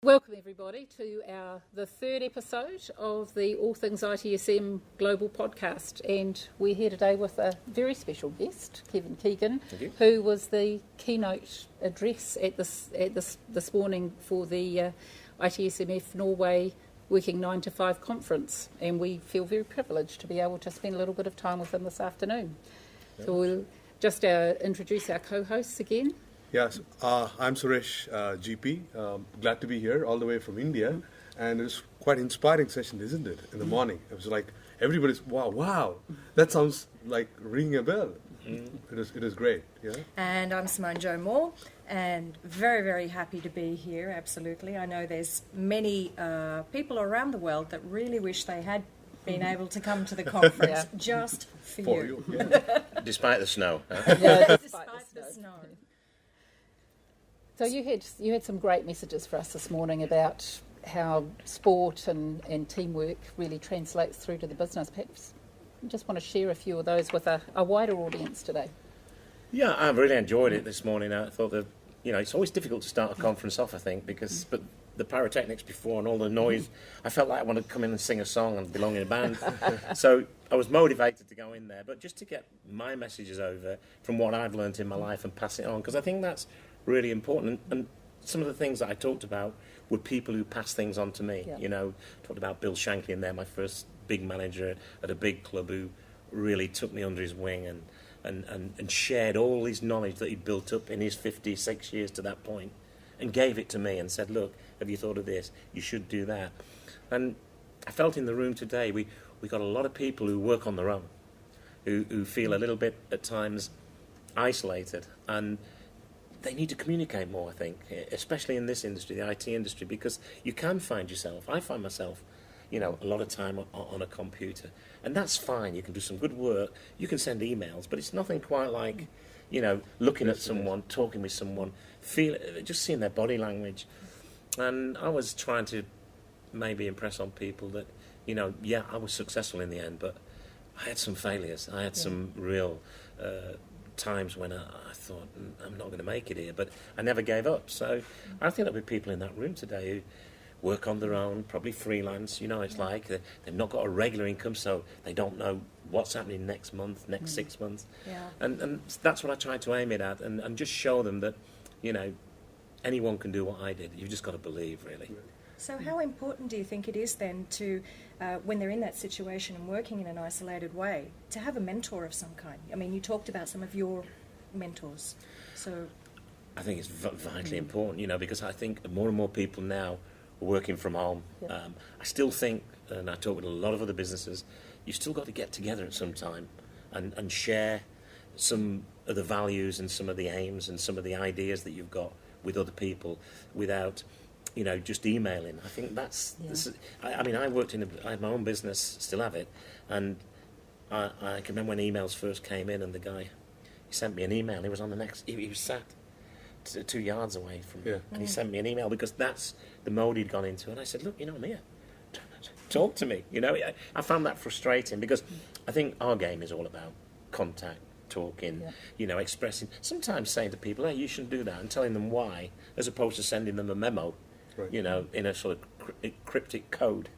Welcome everybody to the third episode of the All Things ITSM Global Podcast, and we're here today with a very special guest, Kevin Keegan, who was the keynote address at this morning for the ITSMf Norway Working 9 to 5 conference, and we feel very privileged to be able to spend a little bit of time with him this afternoon. So we'll just introduce our co-hosts again. Yes, I'm Suresh, GP. Glad to be here all the way from India. And it's quite an inspiring session, isn't it? In the morning. It was like, everybody's, wow, that sounds like ringing a bell. It is great, yeah. And I'm Simone Jo Moore, and very, very happy to be here, absolutely. I know there's many people around the world that really wish they had been able to come to the conference just for you. Yeah. Despite the snow. Despite the snow. So you had some great messages for us this morning about how sport and teamwork really translates through to the business. Perhaps you just want to share a few of those with a wider audience today. Yeah, I really enjoyed it this morning. I thought that, it's always difficult to start a conference off, I think, but the pyrotechnics before and all the noise, I felt like I wanted to come in and sing a song and belong in a band. So I was motivated to go in there, but just to get my messages over from what I've learned in my life and pass it on, because I think that's really important. And some of the things that I talked about were people who passed things on to me. Talked about Bill Shankly in there, my first big manager at a big club, who really took me under his wing and shared all his knowledge that he'd built up in his 56 years to that point, and gave it to me and said, look, have you thought of this? You should do that. And I felt in the room today, we got a lot of people who work on their own, who feel a little bit at times isolated, and they need to communicate more, I think, especially in this industry, the IT industry, because you can find yourself. I find myself, a lot of time on a computer, and that's fine. You can do some good work. You can send emails, but it's nothing quite like, looking at someone, talking with someone, just seeing their body language. And I was trying to maybe impress on people that, I was successful in the end, but I had some failures. I had some real times when I thought, I'm not going to make it here, but I never gave up. So I think there'll be people in that room today who work on their own, probably freelance. It's like they've not got a regular income, so they don't know what's happening next month, next 6 months. Yeah. And that's what I try to aim it at, and just show them that, anyone can do what I did. You've just got to believe, really. So how important do you think it is then to, when they're in that situation and working in an isolated way, to have a mentor of some kind? I mean, you talked about some of your mentors. So I think it's vitally important, because I think more and more people now are working from home. Yeah. I still think, and I talk with a lot of other businesses, you've still got to get together at some time and share some of the values and some of the aims and some of the ideas that you've got with other people without just emailing. I think that's. I mean, I had my own business, still have it, and I can remember when emails first came in, and the guy, he sent me an email. He was on the next. He was sat 2 yards away from me, and he sent me an email because that's the mode he'd gone into. And I said, look, I'm here. Talk to me. I found that frustrating because I think our game is all about contact, talking, expressing. Sometimes saying to people, hey, you shouldn't do that, and telling them why, as opposed to sending them a memo. Right. In a sort of cryptic code,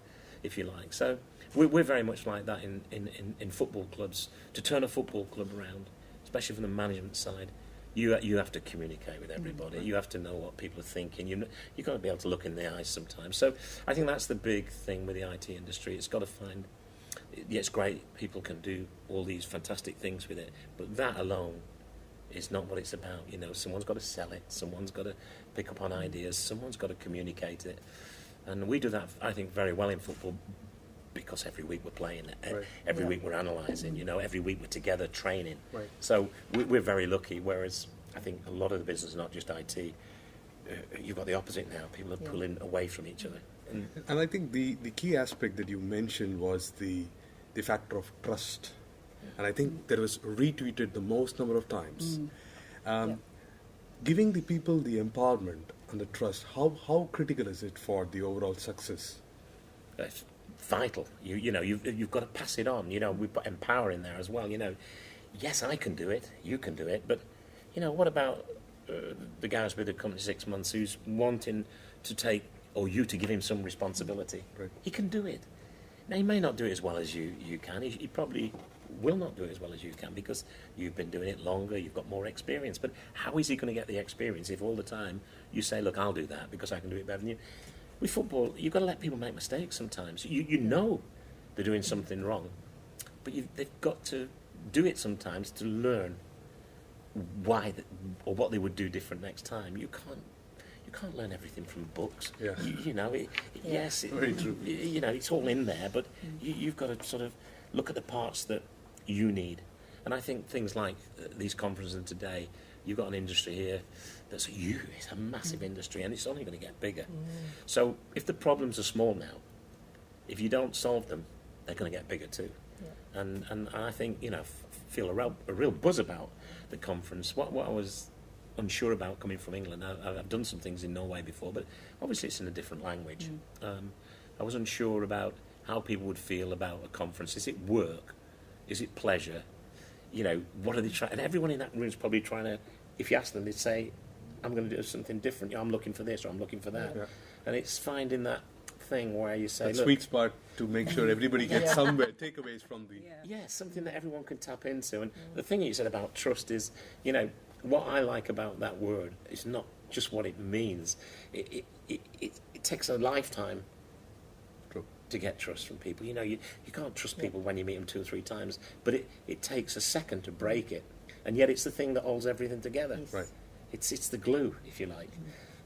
if you like. So we're very much like that in football clubs. To turn a football club around, especially from the management side, you have to communicate with everybody. You have to know what people are thinking. You've got to be able to look in the eyes sometimes. So I think that's the big thing with the IT industry. It's got to find. Yeah, it's great. People can do all these fantastic things with it, but that alone is not what it's about. Someone's got to sell it. Someone's got to pick up on ideas. Someone's got to communicate it. And we do that, I think, very well in football because every week we're playing it. Right. Every week we're analysing, every week we're together training. Right. So we're very lucky, whereas I think a lot of the business, not just IT, you've got the opposite now. People are pulling away from each other. And I think the key aspect that you mentioned was the factor of trust. And I think that was retweeted the most number of times. Giving the people the empowerment and the trust, how critical is it for the overall success? It's vital. You've got to pass it on. We put empower in there as well. Yes, I can do it. You can do it. But what about the guy who's been with the company 6 months who's wanting to take or you to give him some responsibility. Right. He can do it. Now, he may not do it as well as you can. He probably will not do it as well as you can because you've been doing it longer, you've got more experience. But how is he going to get the experience if all the time you say, look, I'll do that because I can do it better than you? With football, you've got to let people make mistakes sometimes. You know they're doing something wrong, but they've got to do it sometimes to learn why or what they would do different next time. You can't learn everything from books. Yeah. Yes, Very true. It's all in there, but you've got to sort of look at the parts that you need. And I think things like these conferences today, you've got an industry here that's huge. It's a massive industry, and it's only going to get bigger. So if the problems are small now, if you don't solve them, they're going to get bigger too. Yeah. And I think, feel a real buzz about the conference. What I was unsure about coming from England, I've done some things in Norway before, but obviously it's in a different language. I was unsure about how people would feel about a conference. Is it work? Is it pleasure? What are they trying? And everyone in that room is probably trying to, if you ask them, they'd say, I'm going to do something different. I'm looking for this or I'm looking for that. Yeah. And it's finding that thing where you say, that look, sweet spot to make sure everybody gets somewhere, takeaways from the... Yeah, something that everyone can tap into. And the thing you said about trust is, what I like about that word is not just what it means. It takes a lifetime to get trust from people. You can't trust people when you meet them 2 or 3 times, but it takes a second to break it. And yet it's the thing that holds everything together. Yes. Right. It's the glue, if you like.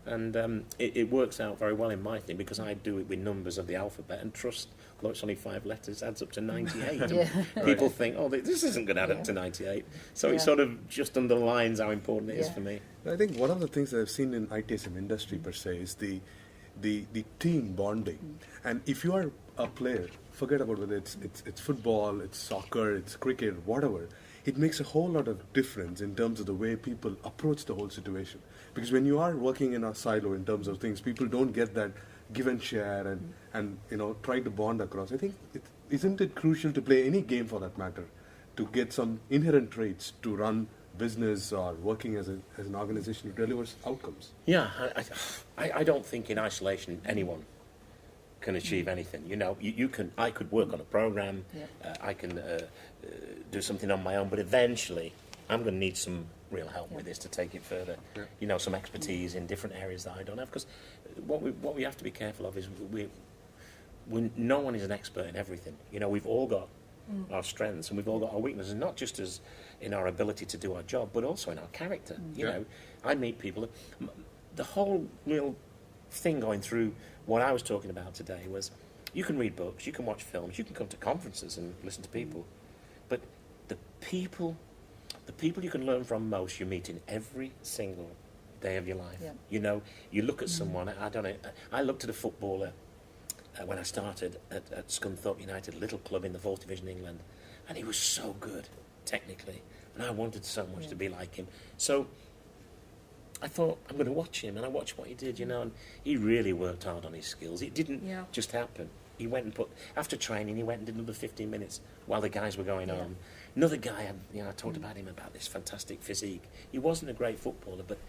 And it works out very well in my thing because I do it with numbers of the alphabet, and trust, although it's only 5 letters, adds up to 98. People think, this isn't going to add up to 98. So it sort of just underlines how important it is for me. I think one of the things that I've seen in ITSM industry per se is the team bonding. And if you are a player, forget about whether it's football, it's soccer, it's cricket, whatever, it makes a whole lot of difference in terms of the way people approach the whole situation. Because when you are working in a silo in terms of things, people don't get that give and share and try to bond across. I think isn't it crucial to play any game for that matter to get some inherent traits to run business or working as an organization that delivers outcomes? Yeah, I don't think in isolation anyone can achieve anything. I could work on a program, I can do something on my own, but eventually I'm going to need some real help with this to take it further. Some expertise in different areas that I don't have, because what we have to be careful of is no one is an expert in everything. We've all got our strengths and we've all got our weaknesses, not just as in our ability to do our job, but also in our character. I meet people. The whole real thing going through what I was talking about today was you can read books, you can watch films, you can come to conferences and listen to people, but the people you can learn from most you meet in every single day of your life. You look at someone, I don't know, I looked at a footballer when I started at Scunthorpe United, a little club in the 4th Division England, and he was so good technically, and I wanted so much to be like him. So I thought, I'm going to watch him, and I watched what he did, and he really worked hard on his skills. It didn't just happen. He went and after training, he went and did another 15 minutes while the guys were going home. Another guy, I talked about him, about this fantastic physique. He wasn't a great footballer, but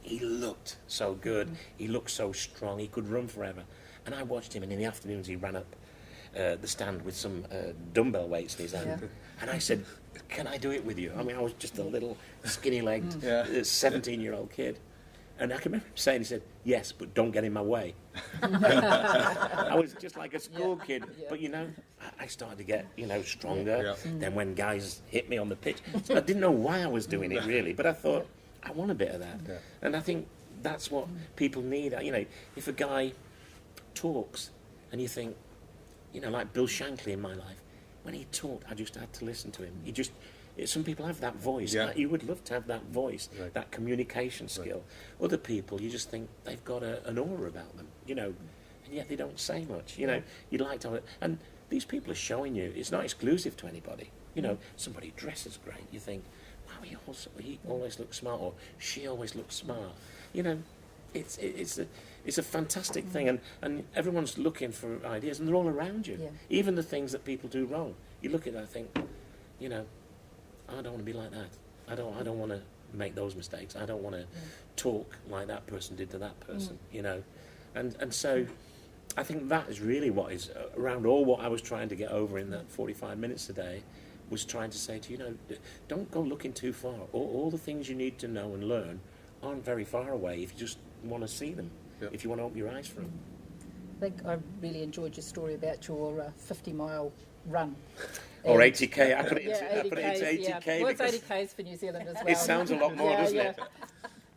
he looked so good. He looked so strong. He could run forever. And I watched him, and in the afternoons he ran up the stand with some dumbbell weights in his hand. And I said, can I do it with you? I mean, I was just a little skinny-legged 17-year-old kid. And I can remember him saying, he said, yes, but don't get in my way. I was just like a school kid. But, I started to get, stronger. Then when guys hit me on the pitch, so I didn't know why I was doing it, really. But I thought, I want a bit of that. And I think that's what people need. If a guy talks and you think, like Bill Shankly in my life, when he talked, I just had to listen to him. Some people have that voice. You would love to have that voice, that communication skill. Other people, you just think they've got an aura about them, and yet they don't say much. You'd like to have it. And these people are showing you, it's not exclusive to anybody. Somebody dresses great. You think, wow, he always looks smart, or she always looks smart. It's a fantastic thing, and everyone's looking for ideas, and they're all around you. Even the things that people do wrong. You look at it and think, I don't want to be like that. I don't want to make those mistakes. I don't want to talk like that person did to that person. And so I think that is really what is around all what I was trying to get over in that 45 minutes a day, was trying to say to don't go looking too far. All the things you need to know and learn aren't very far away if you just want to see them, if you want to open your eyes for them. I think I really enjoyed your story about your 50-mile run. Or 80k. I put it Yeah, into 80k. Yeah. Well, it's 80k's for New Zealand as well. It sounds a lot more, doesn't it?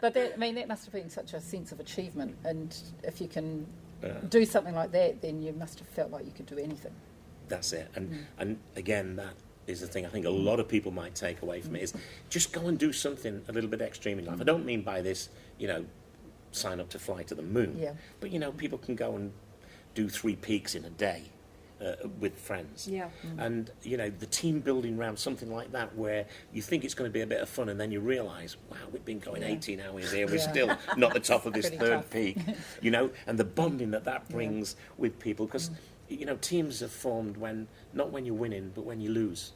But that must have been such a sense of achievement. And if you can do something like that, then you must have felt like you could do anything. That's it. And again, that is the thing I think a lot of people might take away from it, is just go and do something a little bit extreme in life. I don't mean by this, sign up to fly to the moon. Yeah. But, people can go and do 3 peaks in a day with friends. Yeah. And, the team building around something like that, where you think it's going to be a bit of fun and then you realise, wow, we've been going 18 hours here, we're still not the top of this Pretty third tough. peak, and the bonding that brings with people. Because, teams are formed not when you're winning, but when you lose.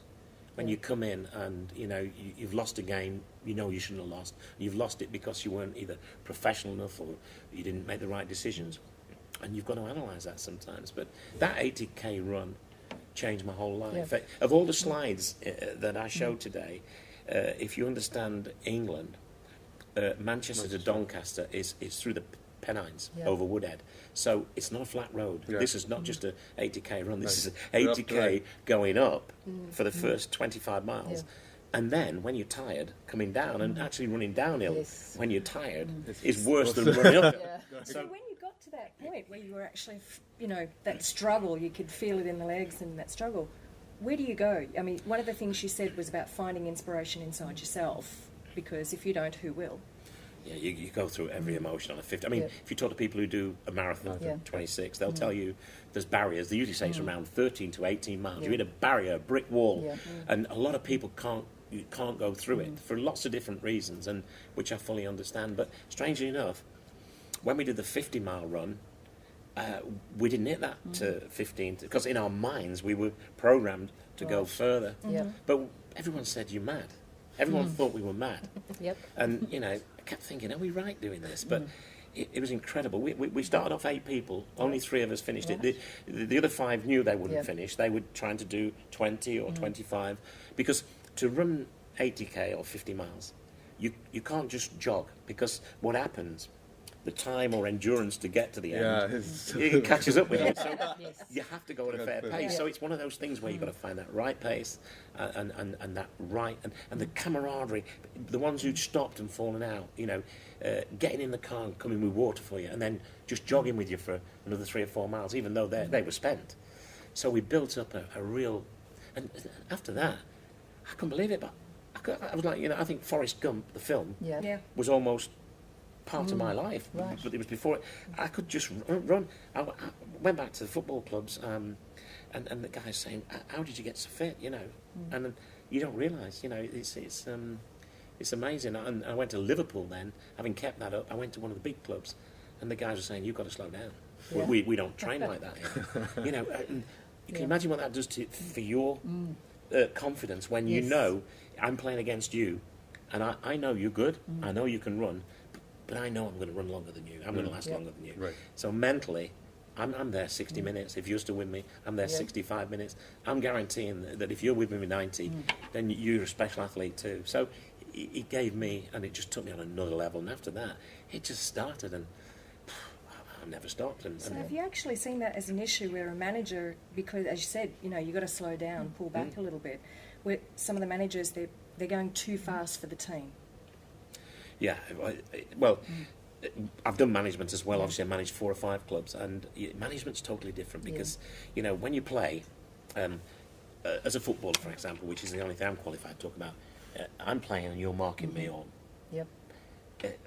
When you come in and, you've lost a game, you shouldn't have lost. You've lost it because you weren't either professional enough or you didn't make the right decisions. And you've got to analyse that sometimes. But that 80k run changed my whole life. Yeah. Of all the slides that I showed today, if you understand England, Manchester to Doncaster is through the Pennines over Woodhead. So it's not a flat road. Yeah. This is not just a 80k run. This is Right. 80k going up for the first 25 miles. Yeah. And then, when you're tired, coming down and actually running downhill Yes. when you're tired is worse than running uphill. Yeah. So when you got to that point where you were actually, that struggle, you could feel it in the legs and that struggle, where do you go? I mean, one of the things you said was about finding inspiration inside yourself, because if you don't, who will? Yeah, you go through every emotion on a 50. I mean, Yeah. if you talk to people who do a marathon, Yeah. 26, they'll tell you there's barriers. They usually say it's around 13 to 18 miles. Yeah. You hit a barrier, a brick wall, Yeah. and a lot of people can't go through it for lots of different reasons, and which I fully understand. But strangely enough, when we did the 50-mile run, we didn't hit that to 15, because in our minds we were programmed to go further. Yeah. But everyone said, you're mad. Everyone thought we were mad. Yep. And, I kept thinking, are we right doing this? But it was incredible. We started off 8 people. Only 3 of us finished it. The other 5 knew they wouldn't finish. They were trying to do 20 or 25. Because to run 80k or 50 miles, you can't just jog. Because what happens, the time or endurance to get to the end, it catches up with you. So Yes. you have to go at a fair pace. So it's one of those things where you've got to find that right pace and that right, and the camaraderie, the ones who'd stopped and fallen out, getting in the car and coming with water for you, and then just jogging with you for another 3 or 4 miles, even though they were spent. So we built up a real, and after that, I couldn't believe it, but I was like, I think Forrest Gump, the film, Yeah. was almost part of my life, Right. but it was before it. I could just run. I went back to the football clubs, and the guy's saying, "How did you get so fit?" And you don't realise, it's amazing. And I went to Liverpool then, having kept that up. I went to one of the big clubs, and the guys were saying, "You've got to slow down. Yeah. We don't train like that here." And you can imagine what that does for your confidence when you Yes. know I'm playing against you, and I know you're good. I know you can run. But I know I'm going to run longer than you. I'm going to last longer than you. Right. So mentally, I'm there 60 minutes. If you're still with me, I'm there 65 minutes. I'm guaranteeing that if you're with me with 90, then you're a special athlete too. So it gave me, and it just took me on another level. And after that, it just started, and I never stopped. And So have you actually seen that as an issue where a manager, because as you said, you've got to slow down, pull back a little bit, where some of the managers, they're going too fast for the team? Yeah, well, I've done management as well. Obviously, I managed 4 or 5 clubs, and management's totally different because, when you play, as a footballer, for example, which is the only thing I'm qualified to talk about, I'm playing and you're marking me on. Yep.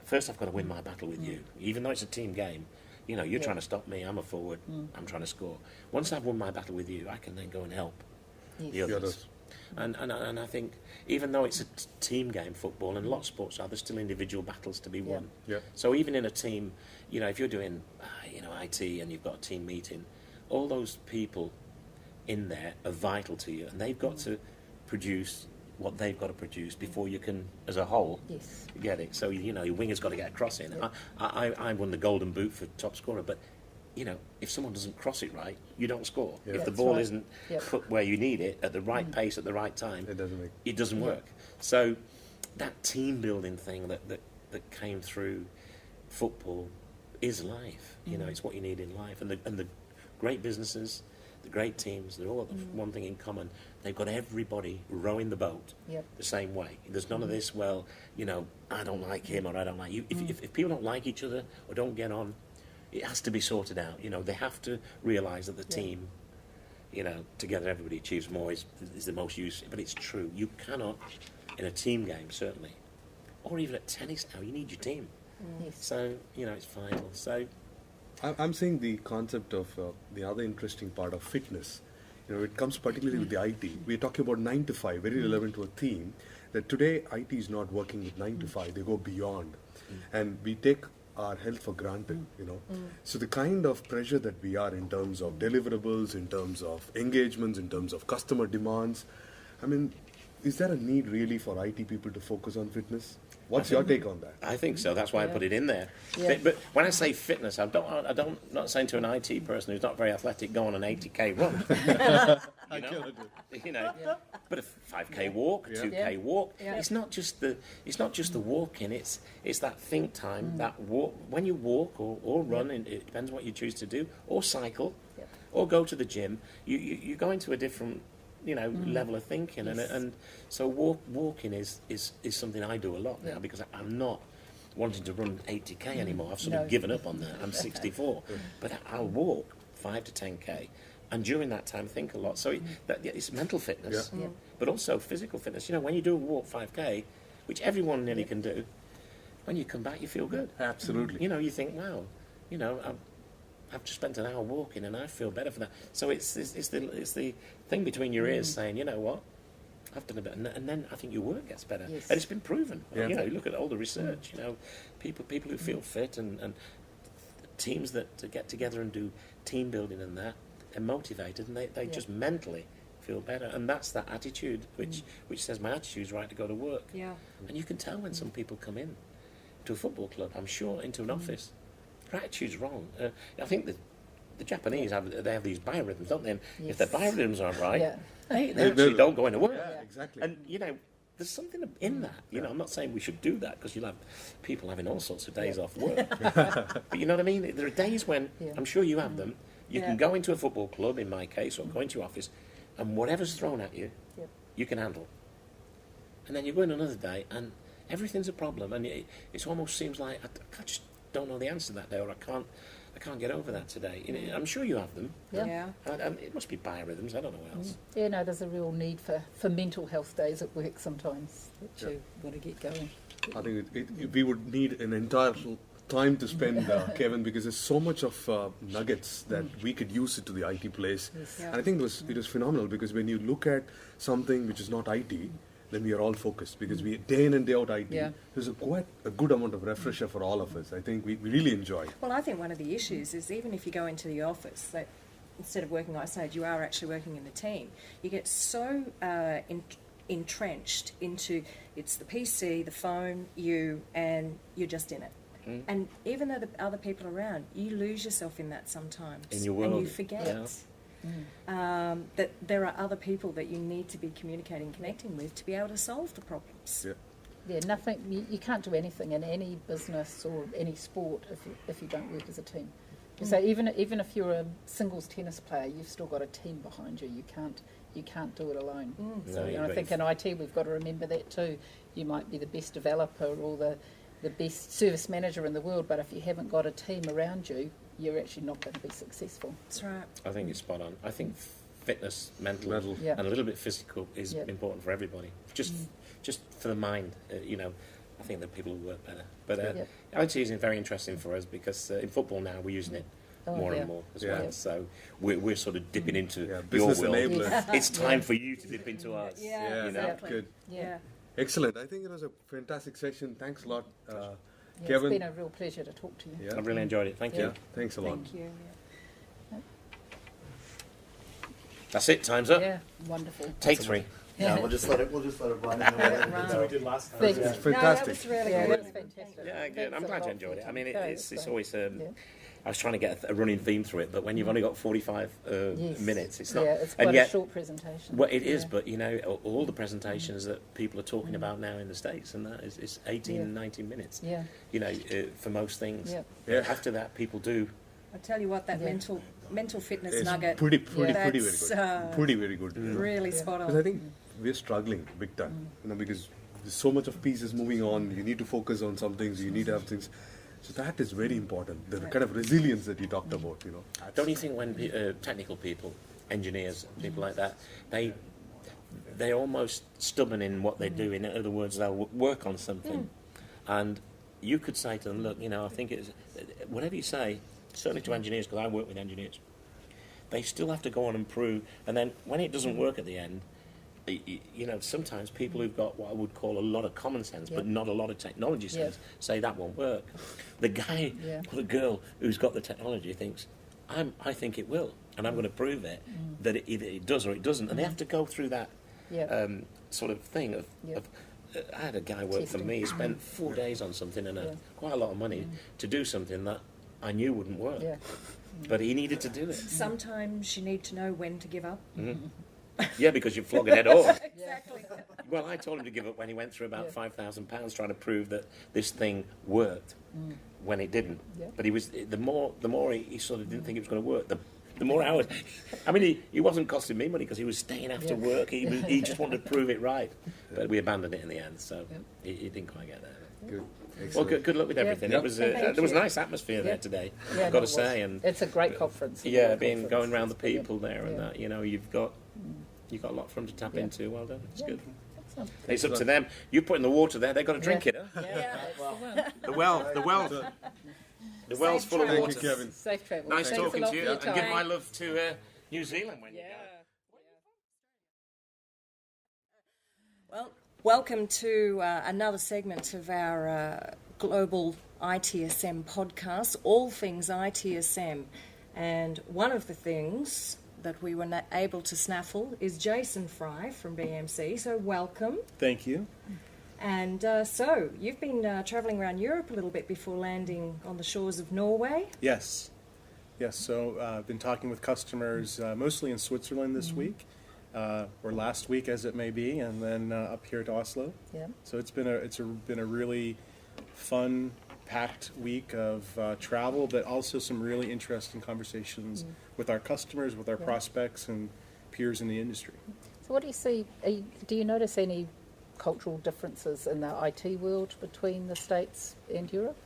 First, I've got to win my battle with you, even though it's a team game. You're trying to stop me. I'm a forward. I'm trying to score. Once I've won my battle with you, I can then go and help the Yes. others. And I think even though it's a team game, football, and a lot of sports are, there's still individual battles to be won. Yeah. So even in a team, if you're doing, IT and you've got a team meeting, all those people in there are vital to you, and they've got to produce what they've got to produce before you can, as a whole, Yes. get it. So, you know, your winger's got to get a cross in. Yep. I won the Golden Boot for top scorer, but, you know, if someone doesn't cross it right, you don't score. Yeah. If the That's ball right. isn't Yep. put where you need it, at the right pace, at the right time, It doesn't make. work. So that team building thing that came through football is life. You know, it's what you need in life. And the great businesses, the great teams, they're all got one thing in common. They've got everybody rowing the boat Yep. the same way. There's none of this, well, you know, I don't like him or I don't like you. If people don't like each other or don't get on, it has to be sorted out. You know, they have to realise that the team, you know, together everybody achieves more is the most use. But it's true. You cannot, in a team game, certainly, or even at tennis now, you need your team. Yes. So, you know, it's vital. So, I'm seeing the concept of the other interesting part of fitness. You know, it comes particularly with the IT. We're talking about 9 to 5, very relevant to a theme, that today IT is not working with 9 to 5, they go beyond. And we take our health for granted, you know. So the kind of pressure that we are in terms of deliverables, in terms of engagements, in terms of customer demands, I mean, is there a need really for IT people to focus on fitness? What's your take on that? I think so. That's why I put it in there. Yeah. But when I say fitness, I'm not saying to an IT person who's not very athletic, go on an 80k run. you know, but a 5k walk, 2k walk. Yeah. It's not just the walking. It's that think time. That walk when you walk or run. And it depends what you choose to do, or cycle, Yep. or go to the gym. You go into a different, you know, level of thinking, Yes. and so walking is something I do a lot now because I'm not wanting to run 80k anymore. I've sort No. of given up on that. I'm 64, but I'll walk 5 to 10k, and during that time think a lot. So it's mental fitness, Yeah. but also physical fitness. You know, when you do a walk 5k, which everyone nearly can do, when you come back you feel good. Absolutely. You know, you think, wow, you know, I've just spent an hour walking and I feel better for that. So it's the thing between your ears saying, you know what, I've done a bit, and then I think your work gets better. Yes. And it's been proven. Yeah. You know, you look at all the research. You know, people who feel fit and teams that get together and do team building and that, they're motivated and they just mentally feel better. And that's that attitude which says my attitude's right to go to work. Yeah. And you can tell when some people come in to a football club, I'm sure, into an office, their attitude's wrong. I think the Japanese have these biorhythms, don't they? And if their biorhythms aren't right, Yeah. they actually don't go into work. Yeah, exactly. And, you know, there's something in that. You know, I'm not saying we should do that because you'll have people having all sorts of days off work. But you know what I mean? There are days when, I'm sure you have them, you can go into a football club, in my case, or go into your office, and whatever's thrown at you, you can handle. And then you go in another day, and everything's a problem, and it almost seems like I just don't know the answer that day, or I can't get over that today. You know, I'm sure you have them. Yeah. And it must be biorhythms. I don't know what else. Yeah, no, there's a real need for mental health days at work sometimes that you want to get going. I think we would need an entire time to spend, Kevin, because there's so much of nuggets that we could use it to the IT place. Yes. Yeah. And I think it was phenomenal because when you look at something which is not IT, then we are all focused because we day in and day out IT. Yeah. There's quite a good amount of refresher for all of us. I think we really enjoy. Well, I think one of the issues is even if you go into the office, that instead of working outside, you are actually working in a team. You get so entrenched into it's the PC, the phone, and you're just in it. And even though the other people are around, you lose yourself in that sometimes. In your world. And you forget that there are other people that you need to be communicating, connecting with to be able to solve the problems. Yeah. Yeah, nothing. You can't do anything in any business or any sport if you don't work as a team. So even if you're a singles tennis player, you've still got a team behind you. You can't do it alone. So No, I think in IT we've got to remember that too. You might be the best developer or the best service manager in the world, but if you haven't got a team around you, you're actually not going to be successful. That's right. I think it's spot on. I think fitness, mental, Mental. and a little bit physical is Yep. important for everybody. Just for the mind, you know. I think that people will work better. But Yep. IT is very interesting for us because in football now we're using it more and more as Yeah. well. So we're sort of dipping into your business world. enabler. It's time for you to dip into ours. Yeah, you know? exactly. Good. Yeah. Excellent. I think it was a fantastic session. Thanks a lot, Yeah, Kevin. it's been a real pleasure to talk to you. Yeah. I've really enjoyed it. Thank you. Yeah. Thanks a lot. Thank you. That's it. Time's up. Yeah, wonderful. Take 3. Yeah, we'll just let it run. That's what we did last time. Thank you. It's No, that fantastic. was really Yeah, good. that's fantastic. Yeah, good. Thanks I'm a glad you lot enjoyed it. for I mean, your time. it's Great. always. Yeah. I was trying to get a running theme through it, but when you've only got 45 Yes. minutes, it's not. Yeah, it's and quite yet, a short presentation. well, it is, Yeah. but you know, all the presentations that people are talking about now in the States, and that is 18, Yeah. 19 minutes. Yeah. You know, for most things. Yeah. Yeah. After that, people do. I tell you what, that Yeah. mental fitness It's nugget, pretty Yeah. very That's, good. Pretty very good. really Yeah. spot Because I on. think we're struggling big time, because there's so much of pieces moving on. You need to focus on some things. You need to have things. So that is very important. The kind of resilience that you talked about, Don't you think when technical people, engineers, people like that, they're almost stubborn in what they do. In other words, they'll work on something, and you could say to them, "Look, I think it's whatever you say." Certainly to engineers, because I work with engineers, they still have to go on and prove. And then when it doesn't work at the end, sometimes people who've got what I would call a lot of common sense, but not a lot of technology sense, say that won't work. The guy or the girl who's got the technology thinks, I think it will, and I'm going to prove it that it does or it doesn't. And they have to go through that sort of thing of I had a guy work for me, spent 4 days on something and quite a lot of money to do something that I knew wouldn't work. Yeah. But he needed to do it. Sometimes you need to know when to give up. Yeah, because you're flogging head off. Exactly. Well, I told him to give up when he went through about £5,000 trying to prove that this thing worked when it didn't. Yeah. But he was the more he sort of didn't think it was going to work. The more hours. I mean, he wasn't costing me money because he was staying after work. He just wanted to prove it right. But we abandoned it in the end, so he didn't quite get there. Good. Well, good luck with everything. Yeah. It was Thank there was a you. nice atmosphere there today. Yeah, I've got no, to it say, was. and It's a great conference. going around the people there and that, you've got a lot for them to tap into. Well done. It's good. Excellent. It's up to them. You put in the water there, they've got to drink it. Huh? Yeah, that's the one. The well's full of Safe water. Thank you, Kevin. Safe travel. Nice Thanks talking a lot to you, for your and give time. my love to New Zealand when you go. Well, welcome to another segment of our global ITSM podcast, all things ITSM. And one of the things that we were able to snaffle is Jason Fry from BMC. So welcome. Thank you. And so you've been travelling around Europe a little bit before landing on the shores of Norway. Yes. So I've been talking with customers mostly in Switzerland this week, or last week as it may be, and then up here to Oslo. Yeah. So it's been a really fun, packed week of travel, but also some really interesting conversations with our customers, with our prospects, and peers in the industry. So what do you see? Do you notice any cultural differences in the IT world between the States and Europe?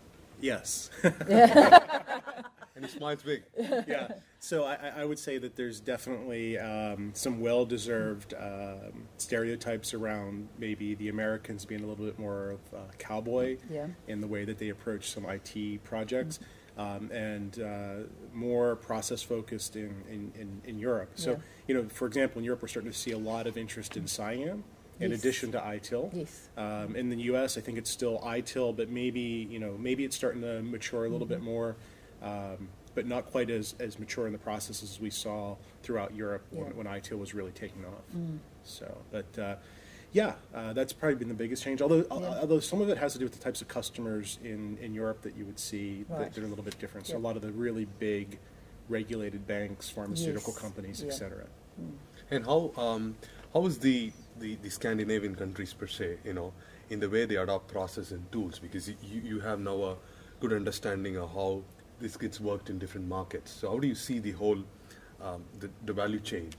Yes. And he smiles big. Yeah. So I would say that there's definitely some well-deserved stereotypes around maybe the Americans being a little bit more of cowboy in the way that they approach some IT projects, and more process-focused in Europe. So, for example, in Europe, we're starting to see a lot of interest in SIAM. In addition to ITIL. Yes. In the U.S., I think it's still ITIL, but maybe it's starting to mature a little bit more, but not quite as mature in the processes as we saw throughout Europe when ITIL was really taking off. So, but that's probably been the biggest change. Although some of it has to do with the types of customers in Europe that you would see that they're a little bit different. So a lot of the really big regulated banks, pharmaceutical companies, etc. And how is the Scandinavian countries per se, in the way they adopt process and tools? Because you have now a good understanding of how this gets worked in different markets. So how do you see the whole the value chain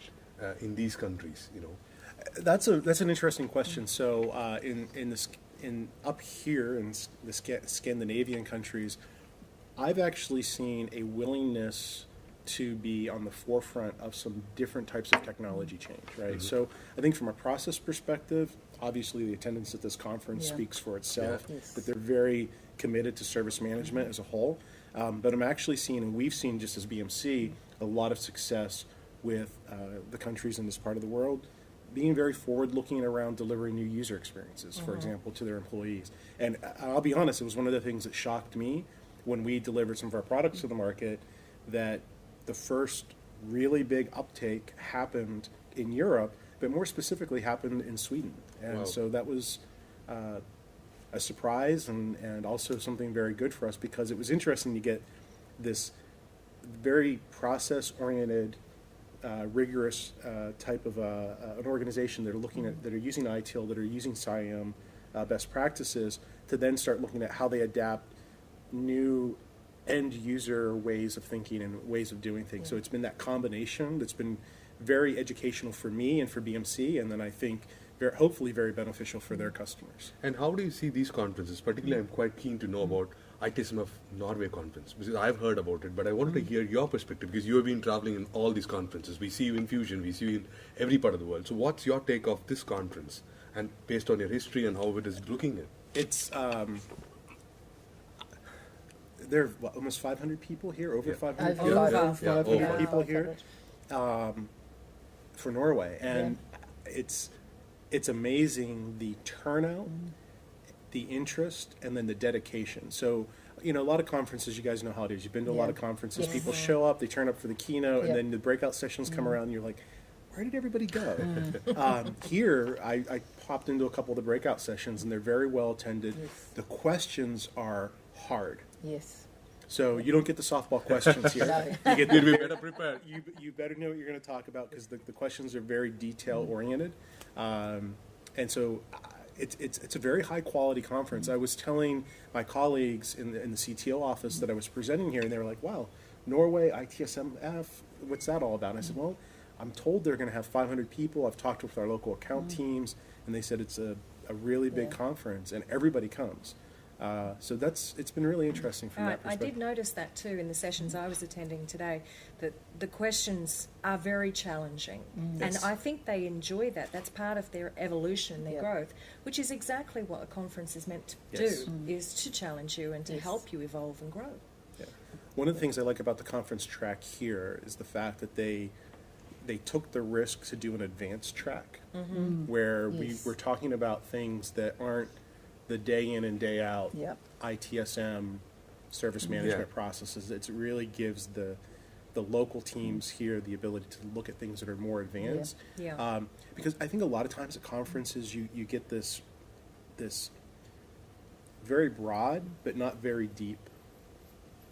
in these countries? That's an interesting question. So up here in the Scandinavian countries, I've actually seen a willingness to be on the forefront of some different types of technology change, right? So I think from a process perspective, obviously the attendance at this conference speaks for itself, that they're very committed to service management as a whole. But I'm actually seeing, and we've seen just as BMC, a lot of success with the countries in this part of the world being very forward-looking around delivering new user experiences, for example, to their employees. And I'll be honest, it was one of the things that shocked me when we delivered some of our products to the market, that the first really big uptake happened in Europe but more specifically happened in Sweden. And Wow. so that was a surprise and also something very good for us, because it was interesting to get this very process-oriented, rigorous type of an organization that are looking at, that are using ITIL, that are using SIAM best practices, to then start looking at how they adapt new end user ways of thinking and ways of doing things. So it's been that combination that's been very educational for me and for BMC, and then I think hopefully very beneficial for their customers. And how do you see these conferences? Particularly, I'm quite keen to know about ITSMf Norway conference, because I've heard about it, but I wanted to hear your perspective, because you have been traveling in all these conferences. We see you in Fusion, we see you in every part of the world. So what's your take of this conference, and based on your history and how it is looking at? It's there are almost 500 people here, over Yeah. 500 Over people, 500. Yeah, 500 over. people here for Norway, and it's amazing the turnout, the interest, and then the dedication. So, you know, a lot of conferences, you guys know how it is. You've been to a lot of conferences. Yes. People show up, they turn up for the keynote, Yep. and then the breakout sessions come around, and you're like, where did everybody go? Here, I popped into a couple of the breakout sessions, and they're very well attended. Yes. The questions are hard. Yes. So you don't get the softball questions here. No. You get Did we better prepare? you better know what you're going to talk about, because the questions are very detail oriented, and so it's a very high quality conference. I was telling my colleagues in the CTO office that I was presenting here, and they were like, "Wow, Norway ITSMf, what's that all about?" And I said, "Well, I'm told they're going to have 500 people. I've talked with our local account teams, and they said it's a really big conference, and everybody comes." So it's been really interesting from that I perspective. did notice that too in the sessions I was attending today, that the questions are very challenging. And Yes. I think they enjoy that. That's part of their evolution, their Yeah. growth, which is exactly what a conference is meant to Yes. do, is to challenge you and to Yes. help you evolve and grow. Yeah. One of the things I like about the conference track here is the fact that they took the risk to do an advanced track, where Yes. we're talking about things that aren't the day in and day out Yep. ITSM service management processes. It really gives the local teams here the ability to look at things that are more advanced. Yeah. Because I think a lot of times at conferences you get this very broad but not very deep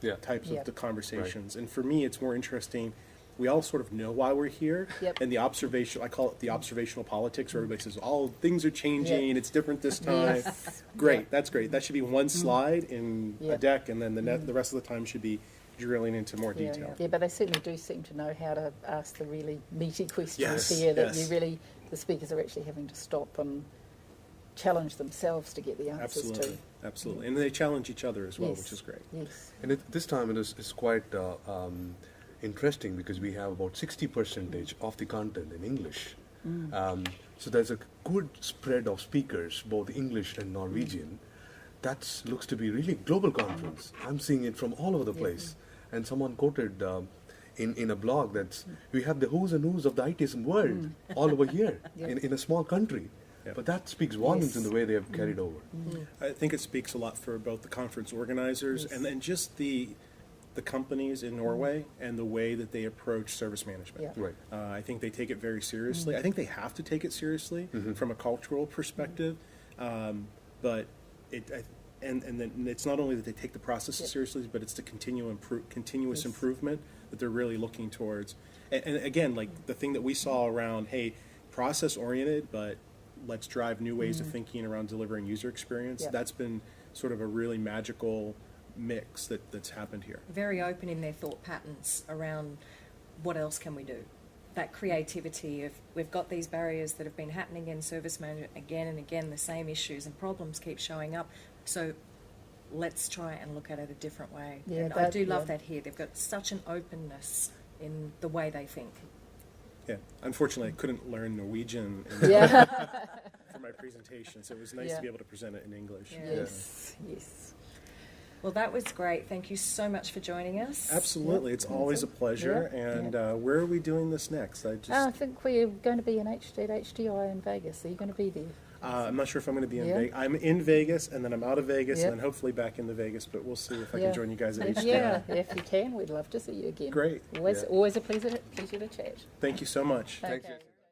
Yeah. types Yeah. of the conversations. And for me, it's more interesting. We all sort of know why we're here, Yep. and I call it the observational politics, where everybody says, "All things are changing. It's different this time." Yes. Great, Yep. that's great. That should be one slide in a Yep. deck, and then the rest of the time should be drilling into more Yeah, detail. yeah, but they certainly do seem to know how to ask the really meaty questions Yes, here, that yes. the speakers are actually having to stop and challenge themselves to get the answers Absolutely, to. absolutely, and they challenge each other as well, Yes. which is great. Yes. And this time it's quite interesting, because we have about 60% of the content in English. So there's a good spread of speakers, both English and Norwegian. That looks to be really global conference. I'm seeing it from all over the place. And someone quoted in a blog that we have the who's and who's of the ITSM world all over here in a small country. Yeah. But that speaks volumes Yes. in the way they have carried over. I think it speaks a lot for both the conference organizers Yes. and then just the companies in Norway and the way that they approach service management. Yeah. Right. I think they take it very seriously. I think they have to take it seriously from a cultural perspective, but and then it's not only that they take the processes seriously, but it's the continuous Yes. improvement that they're really looking towards. And again, like the thing that we saw around, hey, process oriented, but let's drive new ways of thinking around delivering user experience. Yeah. That's been sort of a really magical mix that's happened here. Very open in their thought patterns around what else can we do. That creativity of, we've got these barriers that have been happening in service management again and again, the same issues and problems keep showing up. So let's try and look at it a different way. Yeah, and I do love yeah. that here. They've got such an openness in the way they think. Yeah, unfortunately, I couldn't learn Norwegian Yeah. for my presentation, so it was nice Yeah. to be able to present it in English. Yeah. Yes. Yes. Well, that was great. Thank you so much for joining us. Absolutely, it's always a pleasure. Yeah. And where are we doing this next? I think we're going to be in HDI in Vegas. Are you going to be there? I'm not sure if I'm going to be in Yeah. Vegas. I'm in Vegas, and then I'm out of Vegas, Yep. and then hopefully back into Vegas. But we'll see if I Yeah. can join you guys at HDI. Yeah, if you can, we'd love to see you again. Great. Always, Yeah. always a pleasure to chat. Thank you so much. Thank you. Okay.